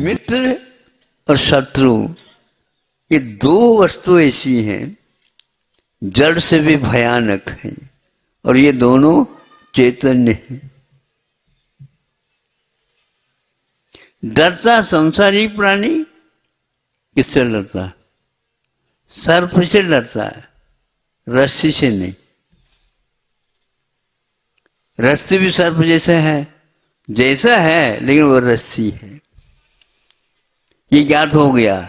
मित्र और शत्रु ये दो वस्तु ऐसी हैं जड़ से भी भयानक हैं और ये दोनों चैतन्य हैं। डरता संसारिक प्राणी किससे डरता? सर्प से डरता है, रस्सी से नहीं। रस्सी भी सर्प जैसा है लेकिन वो रस्सी है, ये ज्ञात हो गया।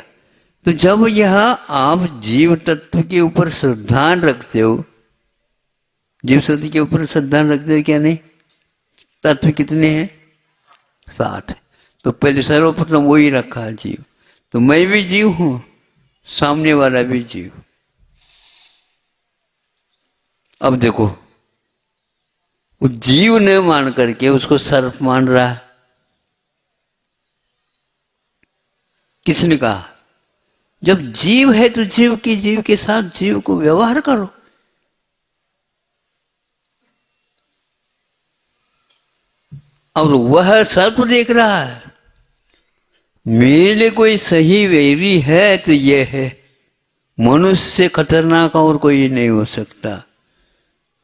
तो जब यह आप जीव तत्व के ऊपर श्रद्धा रखते हो, जीव सत्य के ऊपर श्रद्धा रखते हो क्या नहीं? तत्व कितने हैं? 60। तो पहले सर्वप्रथम वही रखा जीव। तो मैं भी जीव हूं, सामने वाला भी जीव। अब देखो, वो जीव ने मान करके उसको सर्प मान रहा है। किसने कहा? जब जीव है तो जीव के साथ जीव को व्यवहार करो। और वह सर्प देख रहा है, मेरे लिए कोई सही वैरी है तो यह है। मनुष्य से खतरनाक और कोई नहीं हो सकता,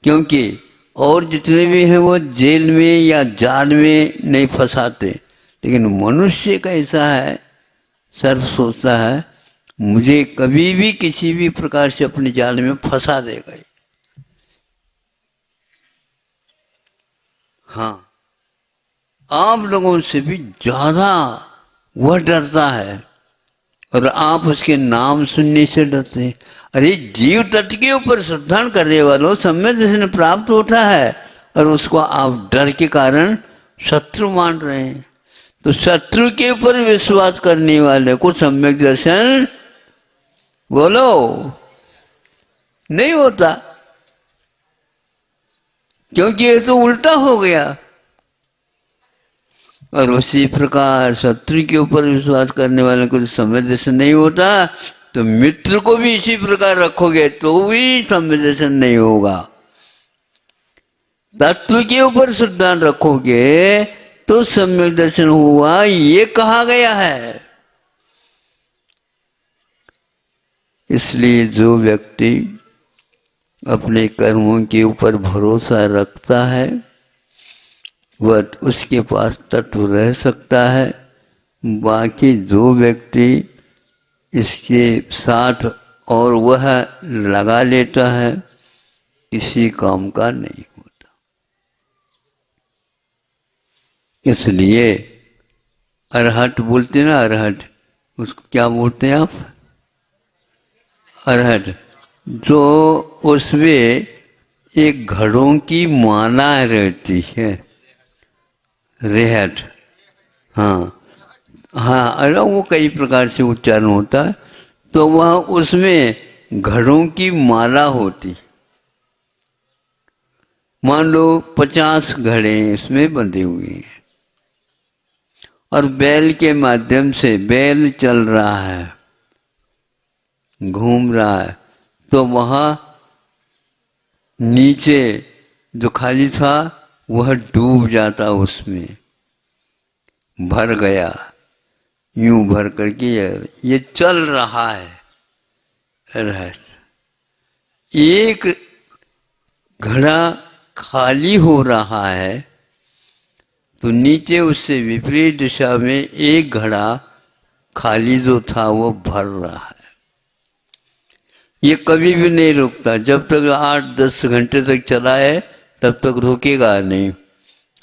क्योंकि और जितने भी हैं वो जेल में या जाल में नहीं फंसाते, लेकिन मनुष्य का ऐसा है, सर्प सोचता है मुझे कभी भी किसी भी प्रकार से अपने जाल में फंसा देगा। हाँ, आप लोगों से भी ज्यादा वह डरता है और आप उसके नाम सुनने से डरते हैं। अरे जीव तत्व के ऊपर श्रद्धा करने वालों सम्यक दर्शन प्राप्त होता है और उसको आप डर के कारण शत्रु मान रहे हैं। तो शत्रु के ऊपर विश्वास करने वाले को सम्यक दर्शन बोलो नहीं होता, क्योंकि ये तो उल्टा हो गया। और उसी प्रकार शत्रु के ऊपर विश्वास करने वाले को सम्यक दर्शन नहीं होता, तो मित्र को भी इसी प्रकार रखोगे तो भी सम्यक दर्शन नहीं होगा। तत्व के ऊपर श्रद्धा रखोगे तो सम्यक दर्शन हुआ, ये कहा गया है। इसलिए जो व्यक्ति अपने कर्मों के ऊपर भरोसा रखता है वह उसके पास तत्व रह सकता है। बाकी जो व्यक्ति इसके साथ और वह लगा लेता है, इसी काम का नहीं होता। इसलिए अरहट बोलते ना, अरहट, उसको क्या बोलते हैं आप? अरहट, जो उसमें एक घड़ों की माला रहती है, रेहट। हाँ हाँ, अरे वो कई प्रकार से उच्चारण होता है। तो वह उसमें घड़ों की माला होती, मान लो 50 घड़े इसमें बंधे हुए हैं और बैल के माध्यम से बैल चल रहा है, घूम रहा है, तो वहाँ नीचे जो खाली था वह डूब जाता, उसमें भर गया, यूं भर करके ये चल रहा है। एक घड़ा खाली हो रहा है तो नीचे उससे विपरीत दिशा में एक घड़ा खाली जो था वो भर रहा है। ये कभी भी नहीं रुकता, जब तक 8-10 घंटे तक चला है तब तक रुकेगा नहीं।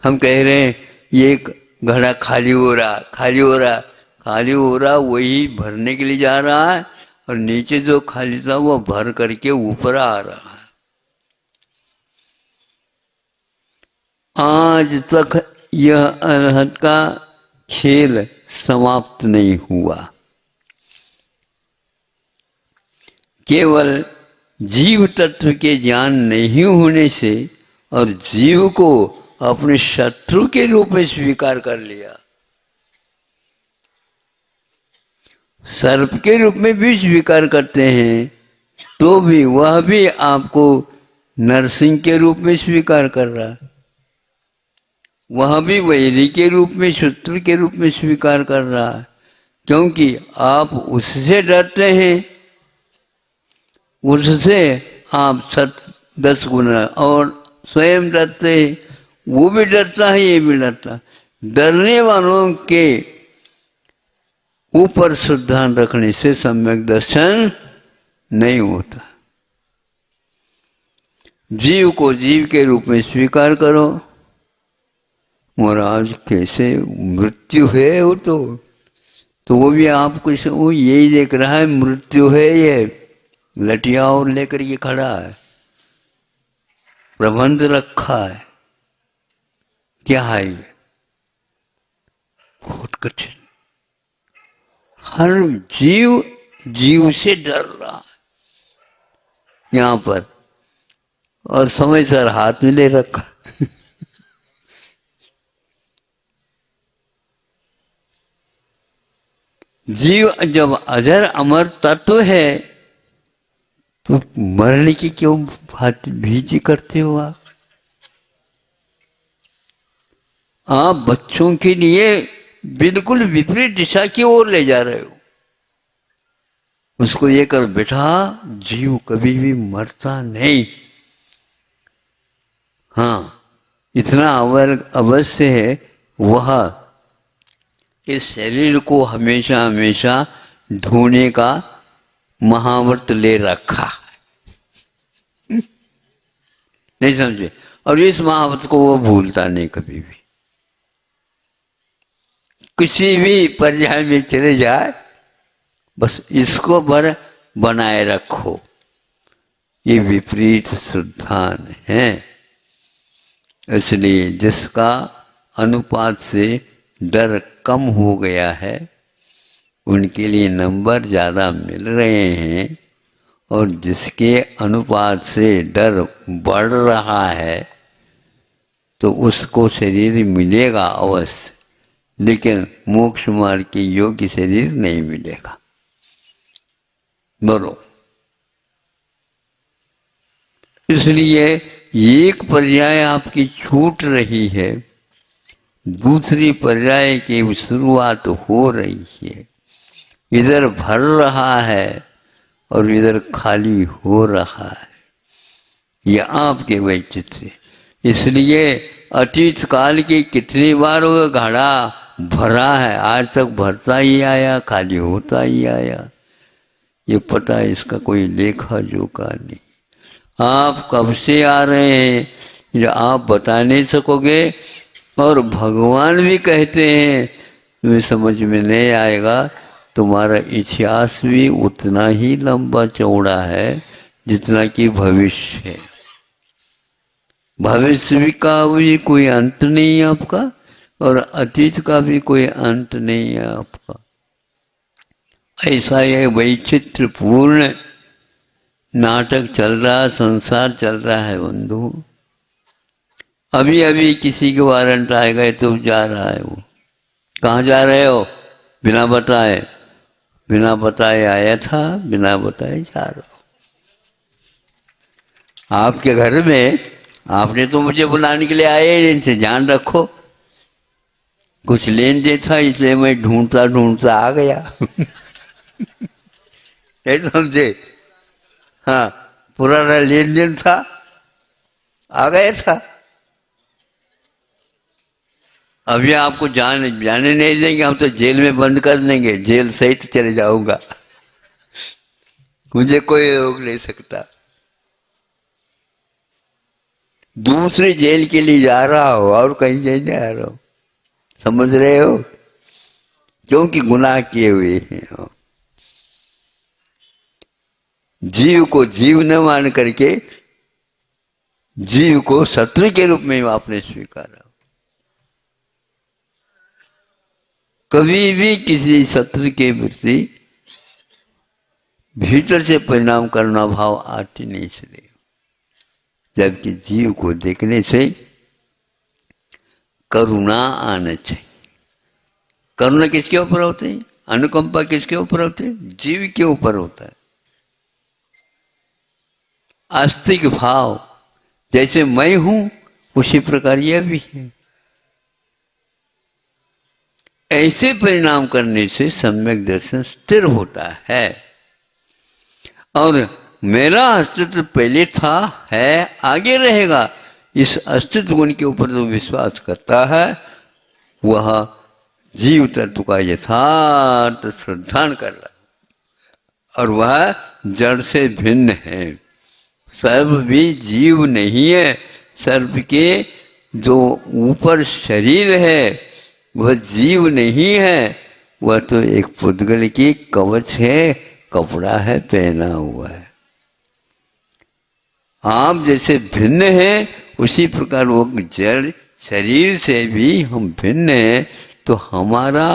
हम कह रहे हैं ये घड़ा खाली हो रहा, वही भरने के लिए जा रहा है और नीचे जो खाली था वो भर करके ऊपर आ रहा है। आज तक यह अरहत का खेल समाप्त नहीं हुआ। केवल जीव तत्व के ज्ञान नहीं होने से और जीव को अपने शत्रु के रूप में स्वीकार कर लिया। सर्प के रूप में भी स्वीकार करते हैं तो भी वह भी आपको नरसिंह के रूप में स्वीकार कर रहा है, वह भी वैरी के रूप में, शत्रु के रूप में स्वीकार कर रहा है। क्योंकि आप उससे डरते हैं, उससे आप 10 गुना और स्वयं डरते हैं, वो भी डरता है, ये भी डरता है। डरने वालों के ऊपर श्रद्धा रखने से सम्यक दर्शन नहीं होता। जीव को जीव के रूप में स्वीकार करो। महाराज कैसे मृत्यु है वो तो वो भी आपको वो यही देख रहा है, मृत्यु है, ये लटिया और लेकर ये खड़ा है, प्रबंध रखा है। क्या है ये? बहुत कठिन। हर जीव जीव से डर रहा है यहां पर, और समय सर हाथ में ले रखा। जीव जब अजर अमर तत्व है तो मरने की क्यों भीति करते हो आप? आप बच्चों के लिए बिल्कुल विपरीत दिशा की ओर ले जा रहे हो। उसको ये कर, बेटा जीव कभी भी मरता नहीं। हाँ, इतना अवश्य है, वह इस शरीर को हमेशा हमेशा ढोने का महाव्रत ले रखा है। नहीं समझे? और इस महाव्रत को वो भूलता नहीं कभी भी। किसी भी पर्याय में चले जाए, बस इसको पर बनाए रखो। ये विपरीत सिद्धांत है। इसलिए जिसका अनुपात से डर कम हो गया है, उनके लिए नंबर ज़्यादा मिल रहे हैं, और जिसके अनुपात से डर बढ़ रहा है तो उसको शरीर मिलेगा अवश्य, लेकिन मोक्ष मार्ग के योग्य शरीर नहीं मिलेगा। बोलो। इसलिए एक पर्याय आपकी छूट रही है, दूसरी पर्याय की शुरुआत हो रही है। इधर भर रहा है और इधर खाली हो रहा है। यह आपके वैचित्र। इसलिए अतीत काल की कितनी बार वो घड़ा भरा है, आज तक भरता ही आया, खाली होता ही आया। ये पता है, इसका कोई लेखा जोखा नहीं। आप कब से आ रहे हैं ये आप बता नहीं सकोगे, और भगवान भी कहते हैं तुम्हें समझ में नहीं आएगा। तुम्हारा इतिहास भी उतना ही लंबा चौड़ा है जितना कि भविष्य है। भविष्य का भी कोई अंत नहीं है आपका, और अतीत का भी कोई अंत नहीं है आपका। ऐसा ये वैचित्र पूर्ण नाटक चल रहा, संसार चल रहा है बंधु। अभी अभी किसी के वारंट आए गए तो जा रहा है। वो कहाँ जा रहे हो? बिना बताए, बिना बताए आया था, बिना बताए जा रहा हो। आपके घर में आपने तो मुझे बुलाने के लिए आए, इनसे जान रखो। कुछ लेन देन था, इसलिए मैं ढूंढता ढूंढता आ गया। नहीं समझे? हाँ, पुराना लेन देन था, आ गया था। अभी आपको जाने नहीं देंगे, हम तो जेल में बंद कर देंगे, जेल सहित चले जाऊंगा। मुझे कोई रोक नहीं सकता। दूसरी जेल के लिए जा रहा हो और कहीं नहीं आ रहा हो, समझ रहे हो? क्योंकि गुनाह किए हुए हैं। जीव को जीव न मान करके जीव को शत्रु के रूप में आपने स्वीकारा। कभी भी किसी शत्रु के प्रति भीतर से परिणाम करना भाव आते नहीं चले, जबकि जीव को देखने से करुणा आना चाहिए। करुणा किसके ऊपर होती है? अनुकंपा किसके ऊपर होती है? जीव के ऊपर होता है। आस्तिक भाव, जैसे मैं हूं उसी प्रकार यह भी है। ऐसे परिणाम करने से सम्यक दर्शन स्थिर होता है। और मेरा अस्तित्व पहले था, है, आगे रहेगा, इस अस्तित्व गुण के ऊपर जो विश्वास करता है वह जीव तत्व का यथार्थ श्रद्धान कर रहा है और वह जड़ से भिन्न है। सर्व भी जीव नहीं है। सर्व के जो ऊपर शरीर है वह जीव नहीं है, वह तो एक पुद्गल की कवच है, कपड़ा है, पहना हुआ है। आप जैसे भिन्न हैं उसी प्रकार वो जड़ शरीर से भी हम भिन्न हैं। तो हमारा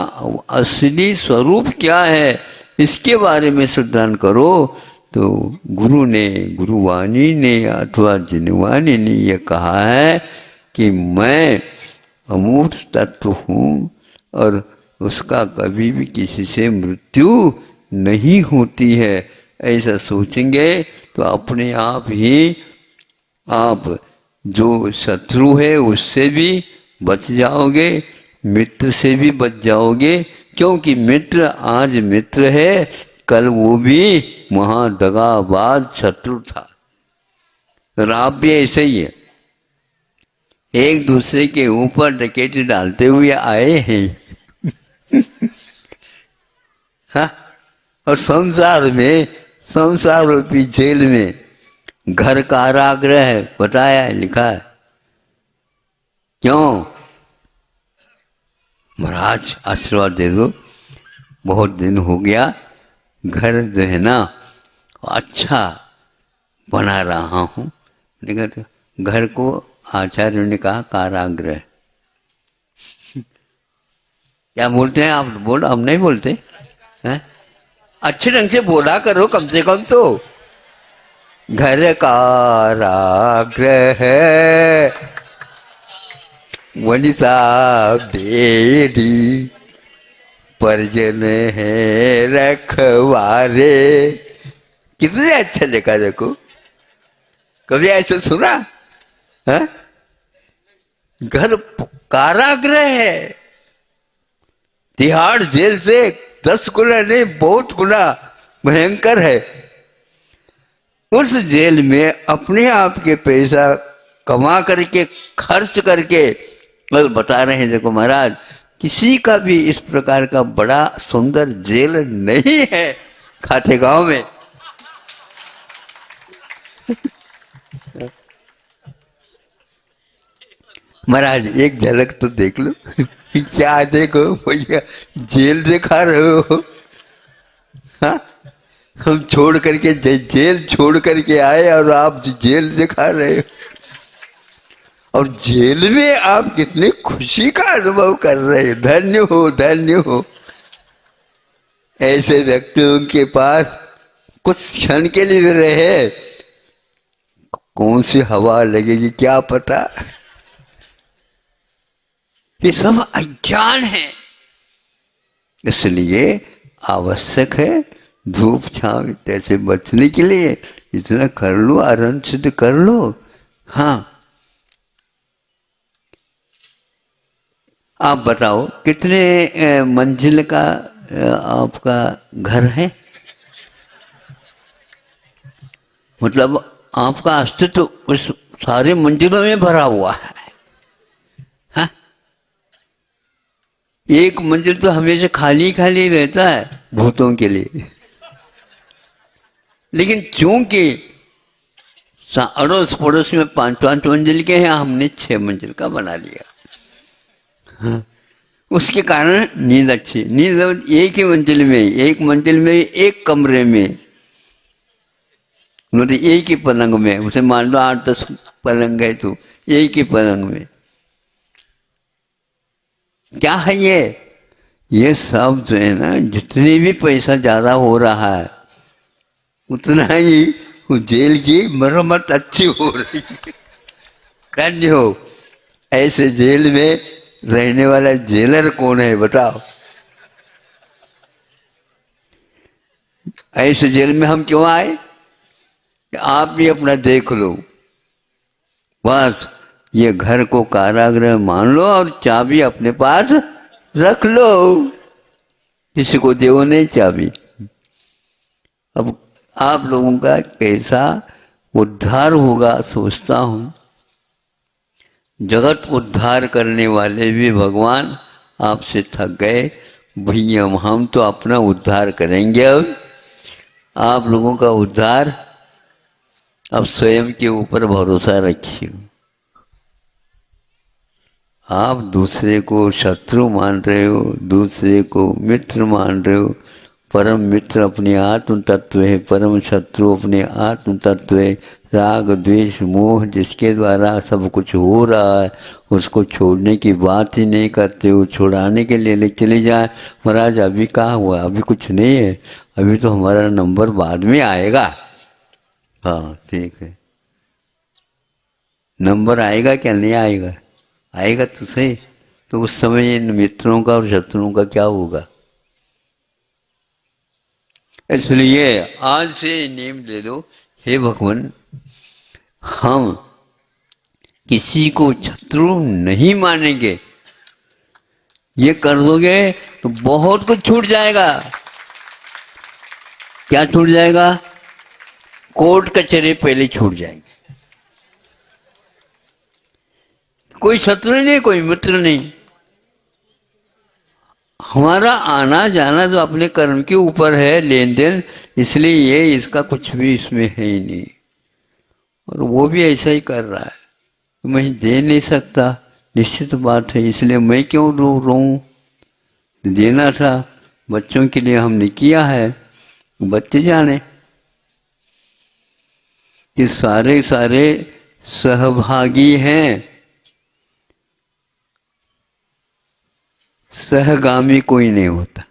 असली स्वरूप क्या है इसके बारे में श्रद्धान करो। तो गुरु ने, गुरुवाणी ने अथवा जिनवाणी ने यह कहा है कि मैं अमूर्त तत्व हूँ और उसका कभी भी किसी से मृत्यु नहीं होती है। ऐसा सोचेंगे तो अपने आप ही आप जो शत्रु है उससे भी बच जाओगे, मित्र से भी बच जाओगे। क्योंकि मित्र आज मित्र है, कल वो भी महादगाबाज शत्रु था। और आप भी ऐसे ही है, एक दूसरे के ऊपर डकैती डालते हुए आए हैं। हाँ? और संसार में, संसार रूपी जेल में घर कारागृह है, बताया है, लिखा है। क्यों? महाराज आशीर्वाद दे दो, बहुत दिन हो गया, घर जो है ना अच्छा बना रहा हूँ। लेकिन घर को आचार्य ने कहा कारागृह। क्या बोलते हैं आप? बोलो, हम नहीं बोलते हैं? अच्छे ढंग से बोला करो कम से कम। तो घर कारागृह वनिता बेड़ी परिजन है रखवारे। कितने अच्छा लिखा, देखो। कभी ऐसा सुना है? घर कारागृह है, तिहाड़ जेल से 10 गुना नहीं, बहुत गुना भयंकर है। उस जेल में अपने आप के पैसा कमा करके खर्च करके, और बता रहे हैं देखो महाराज, किसी का भी इस प्रकार का बड़ा सुंदर जेल नहीं है खातेगांव में। महाराज एक झलक तो देख लो। क्या देखो भैया, जेल दिखा रहे हो? हाँ? हम छोड़ करके जेल छोड़ करके आए और आप जेल दिखा रहे हो। और जेल में आप कितनी खुशी का अनुभव कर रहे हैं। धन्य हो, धन्य हो। ऐसे व्यक्तियों के पास कुछ क्षण के लिए रहे, कौन सी हवा लगेगी क्या पता। ये सब अज्ञान है। इसलिए आवश्यक है धूप छांव इत्यादि बचने के लिए इतना कर लो, आनंद सिद्ध कर लो। हाँ, आप बताओ कितने मंजिल का आपका घर है? मतलब आपका अस्तित्व उस सारे मंजिलों में भरा हुआ है। हाँ? एक मंजिल तो हमेशा खाली खाली रहता है भूतों के लिए। लेकिन चूंकि अड़ोस पड़ोस में 5-5 मंजिल के हैं, हमने 6 मंजिल का बना लिया। हाँ? उसके कारण नींद अच्छी, नींद एक ही मंजिल में, एक मंजिल में, एक कमरे में, एक ही पलंग में। उसे मान लो 8-10 पलंग है तो एक ही पलंग में। क्या है ये सब जो है ना, जितने भी पैसा ज्यादा हो रहा है उतना ही जेल की मरम्मत अच्छी हो रही है। धन्य हो। ऐसे जेल में रहने वाला जेलर कौन है बताओ? ऐसे जेल में हम क्यों आए? आप भी अपना देख लो। बस ये घर को कारागृह मान लो और चाबी अपने पास रख लो, किसी को दो नहीं चाबी। अब आप लोगों का कैसा उद्धार होगा सोचता हूं। जगत उद्धार करने वाले भी भगवान आपसे थक गए, भैया हम तो अपना उद्धार करेंगे। अब आप लोगों का उद्धार अब स्वयं के ऊपर भरोसा रखिए। आप दूसरे को शत्रु मान रहे हो, दूसरे को मित्र मान रहे हो। परम मित्र अपने आत्म तत्व है, परम शत्रु अपने आत्म तत्व है। राग द्वेष मोह जिसके द्वारा सब कुछ हो रहा है, उसको छोड़ने की बात ही नहीं करते हो। छुड़ाने के लिए ले चले जाए, महाराज अभी कहाँ हुआ, अभी कुछ नहीं है, अभी तो हमारा नंबर बाद में आएगा। हाँ ठीक है, नंबर आएगा क्या नहीं आएगा, आएगा तो सही। तो उस समय इन मित्रों का और शत्रुओं का क्या होगा। इसलिए आज से नियम ले लो, हे भगवान हम किसी को शत्रु नहीं मानेंगे। ये कर दोगे तो बहुत कुछ छूट जाएगा। क्या छूट जाएगा, कोर्ट कचहरी पहले छूट जाएंगे। कोई शत्रु नहीं, कोई मित्र नहीं। हमारा आना जाना तो अपने कर्म के ऊपर है, लेन देन, इसलिए ये इसका कुछ भी इसमें है ही नहीं। और वो भी ऐसा ही कर रहा है, मैं दे नहीं सकता, निश्चित बात है। इसलिए मैं क्यों रोऊं, देना था बच्चों के लिए, हमने किया है, बच्चे जाने। कि सारे सारे सहभागी हैं, सहगामी कोई नहीं होता।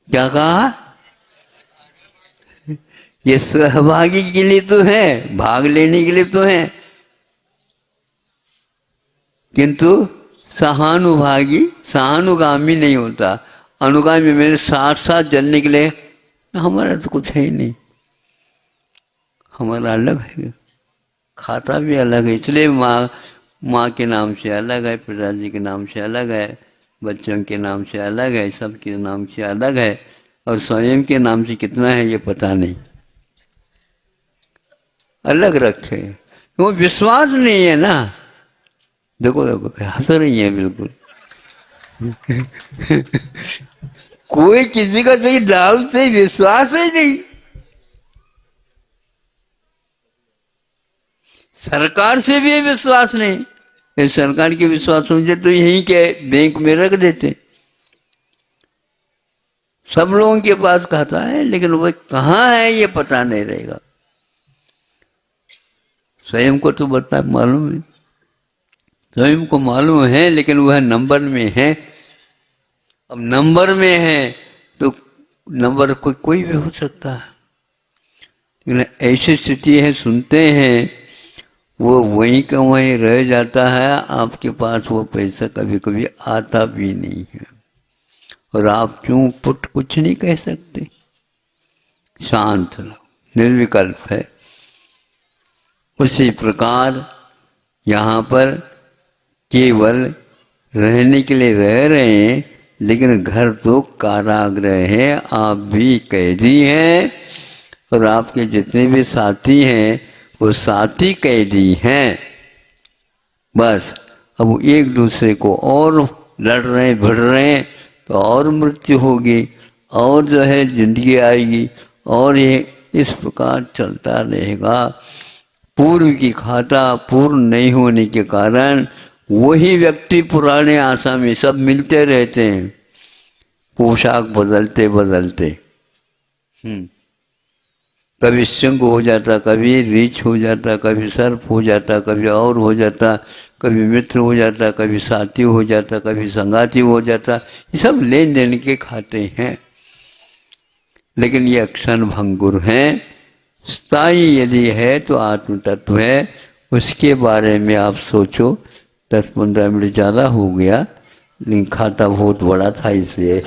क्या कहा, ये सहभागी के लिए तो है, भाग लेने के लिए तो है, किंतु सहानुभागी सहानुगामी नहीं होता। अनुगामी मेरे साथ साथ जलने के लिए हमारा तो कुछ है ही नहीं। हमारा अलग है, खाता भी अलग है। इसलिए माँ के नाम से अलग है, पिताजी के नाम से अलग है, बच्चों के नाम से अलग है, सबके नाम से अलग है, और स्वयं के नाम से कितना है ये पता नहीं, अलग रखे। वो विश्वास नहीं है ना। देखो देखो हंस रही है बिल्कुल। कोई किसी का सही नाम से विश्वास ही नहीं। सरकार से भी विश्वास नहीं। ये सरकार के विश्वास मुझे तो यहीं के बैंक में रख देते। सब लोगों के पास खाता है, लेकिन वह कहाँ है ये पता नहीं रहेगा। स्वयं को तो बता मालूम है, स्वयं को मालूम है, लेकिन वह नंबर में है। अब नंबर में है तो नंबर कोई भी हो सकता है, लेकिन ऐसी स्थिति है, सुनते हैं वो वहीं का वहीं रह जाता है। आपके पास वो पैसा कभी कभी आता भी नहीं है, और आप क्यों पुट कुछ नहीं कह सकते। शांत रहो, निर्विकल्प है। उसी प्रकार यहाँ पर केवल रहने के लिए रह रहे हैं, लेकिन घर तो कारागृह है। आप भी कैदी हैं, और आपके जितने भी साथी हैं वो साथी कैदी हैं। बस अब एक दूसरे को और लड़ रहे हैं, भिड़ रहे हैं, तो और मृत्यु होगी, और जो है जिंदगी आएगी, और ये इस प्रकार चलता रहेगा। पूर्व की खाता पूर्ण नहीं होने के कारण वही व्यक्ति पुराने आशा में सब मिलते रहते हैं, पोशाक बदलते बदलते। कभी सिंह हो जाता, कभी रीछ हो जाता, कभी सर्प हो जाता, कभी और हो जाता, कभी मित्र हो जाता, कभी साथी हो जाता, कभी संगाती हो जाता। ये सब लेन देन के खाते हैं, लेकिन ये क्षण भंगुर हैं। स्थायी यदि है तो आत्म तत्व है, उसके बारे में आप सोचो। 10-15 मिनट ज़्यादा हो गया, लेकिन खाता बहुत बड़ा था इसलिए।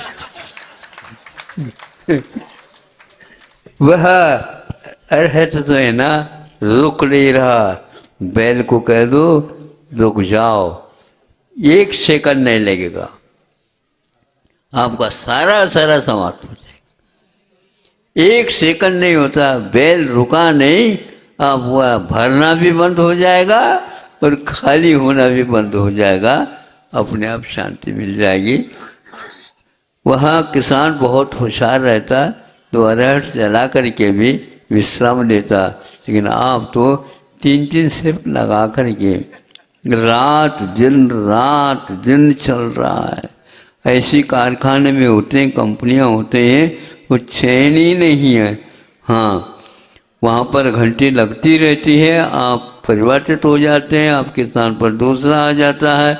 वह अर्हत तो है ना, रुक नहीं रहा। बैल को कह दो रुक जाओ, 1 सेकंड नहीं लगेगा, आपका सारा सारा समाप्त हो जाएगा। एक सेकंड नहीं होता, बैल रुका नहीं, आप वह भरना भी बंद हो जाएगा और खाली होना भी बंद हो जाएगा, अपने आप शांति मिल जाएगी। वहाँ किसान बहुत होशियार रहता, तो अरहर जला करके भी विश्राम लेता, लेकिन आप तो 3-3 शिफ्ट लगा करके रात दिन चल रहा है। ऐसी कारखाने में होते हैं, कंपनियां होते हैं, वो चैन ही नहीं है। हाँ, वहाँ पर घंटी लगती रहती है, आप परिवर्तित हो जाते हैं, आपके स्थान पर दूसरा आ जाता है,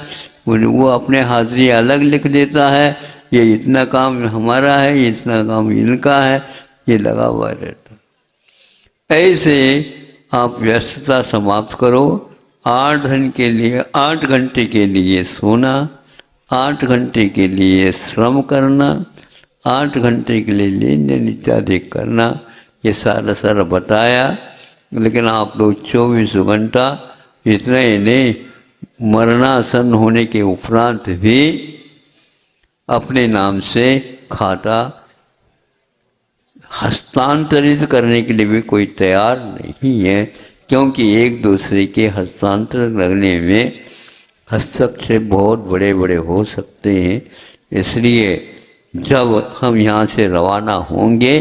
वो अपने हाजिरी अलग लिख देता है, ये इतना काम हमारा है, ये इतना काम इनका है, ये लगा हुआ रहता है। ऐसे आप व्यस्तता समाप्त करो। 8 घंटे के लिए सोना, 8 घंटे के लिए श्रम करना, 8 घंटे के लिए लेन देन इत्यादि करना, ये सारा सारा बताया। लेकिन आप लोग 24 घंटा इतना ही नहीं, मरणासन होने के उपरांत भी अपने नाम से खाता हस्तांतरित करने के लिए भी कोई तैयार नहीं है, क्योंकि एक दूसरे के हस्तांतर करने में हस्तक्षेप बहुत बड़े बड़े हो सकते हैं। इसलिए जब हम यहाँ से रवाना होंगे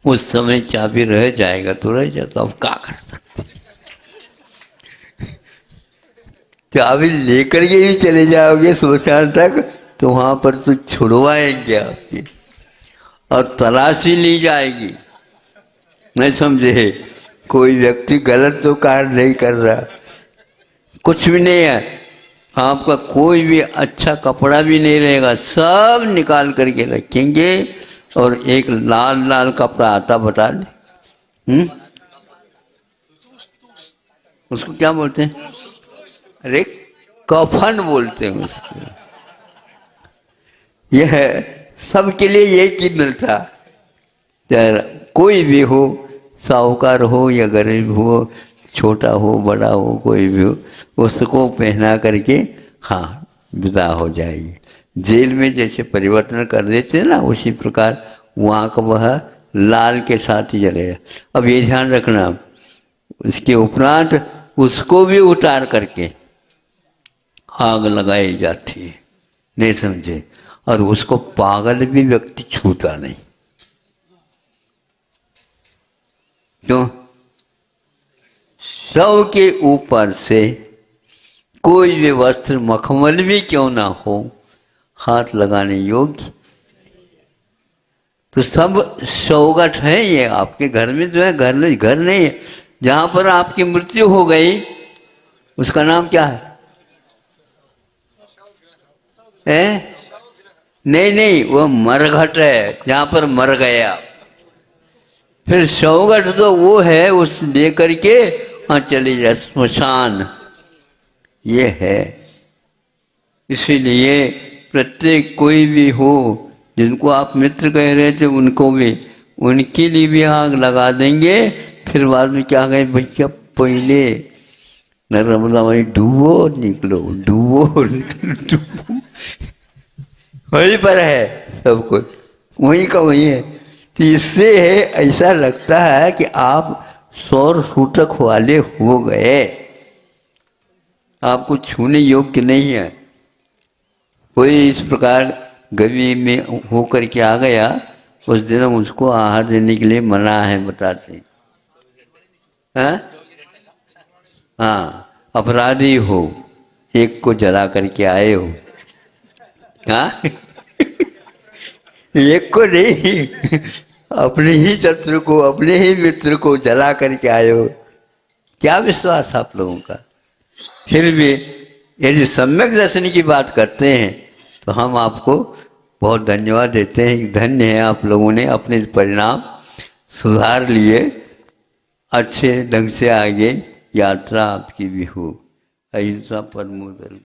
उस समय चाबी रह जाएगा तो रह जाता, अब क्या कर सकते। चाबी लेकर के भी चले जाओगे शमशान तक तो वहाँ पर तो छुड़वाएंगे आपकी और तलाशी ली जाएगी। नहीं समझे, कोई व्यक्ति गलत तो कार्य नहीं कर रहा, कुछ भी नहीं है, आपका कोई भी अच्छा कपड़ा भी नहीं रहेगा, सब निकाल करके रखेंगे और एक लाल लाल कपड़ा आता, बता दे उसको क्या बोलते हैं? अरे कफन बोलते हैं उसको। यह सबके लिए यही चीज मिलता, चाहे कोई भी हो, साहूकार हो या गरीब हो, छोटा हो बड़ा हो, कोई भी हो, उसको पहना करके हाँ विदा हो जाएगी। जेल में जैसे परिवर्तन कर देते हैं ना, उसी प्रकार वहाँ का वह लाल के साथ ही जलेगा। अब ये ध्यान रखना, इसके उपरांत उसको भी उतार करके आग लगाई जाती है, नहीं समझे, और उसको पागल भी व्यक्ति छूता नहीं। क्यों? शव के ऊपर से कोई भी वस्त्र मखमल भी क्यों ना हो हाथ लगाने योग्य। तो सब सौगठ है, ये आपके घर में जो है, घर नहीं है। जहां पर आपकी मृत्यु हो गई उसका नाम क्या है? नहीं, वो मरघट है, जहां पर मर गया। फिर सौगठ तो वो है, उस लेकर के वहां चली जाए स्मशान, ये है। इसीलिए प्रत्येक कोई भी हो, जिनको आप मित्र कह रहे थे, उनको भी, उनके लिए भी आग लगा देंगे। फिर बाद में क्या कहें, भैया पहले नर्मदा वही डूबो निकलो, डूबो निकलो, वहीं पर है सब कुछ, वहीं का वहीं है। तो इससे ऐसा लगता है कि आप सौर सूतक वाले हो गए, आपको छूने योग्य नहीं है। कोई इस प्रकार गवी में होकर के आ गया, उस दिन हम उसको आहार देने के लिए मना है, बताते हैं। हाँ, अपराधी हो, एक को जला करके आए हो, हाँ एक को नहीं, अपने ही शत्रु को, अपने ही मित्र को जला करके आए हो। क्या विश्वास आप लोगों का? फिर भी यदि सम्यक दर्शन की बात करते हैं तो हम आपको बहुत धन्यवाद देते हैं। धन्य है आप लोगों ने अपने परिणाम सुधार लिए, अच्छे ढंग से आगे यात्रा आपकी भी हो। अहिंसा परमो धर्म।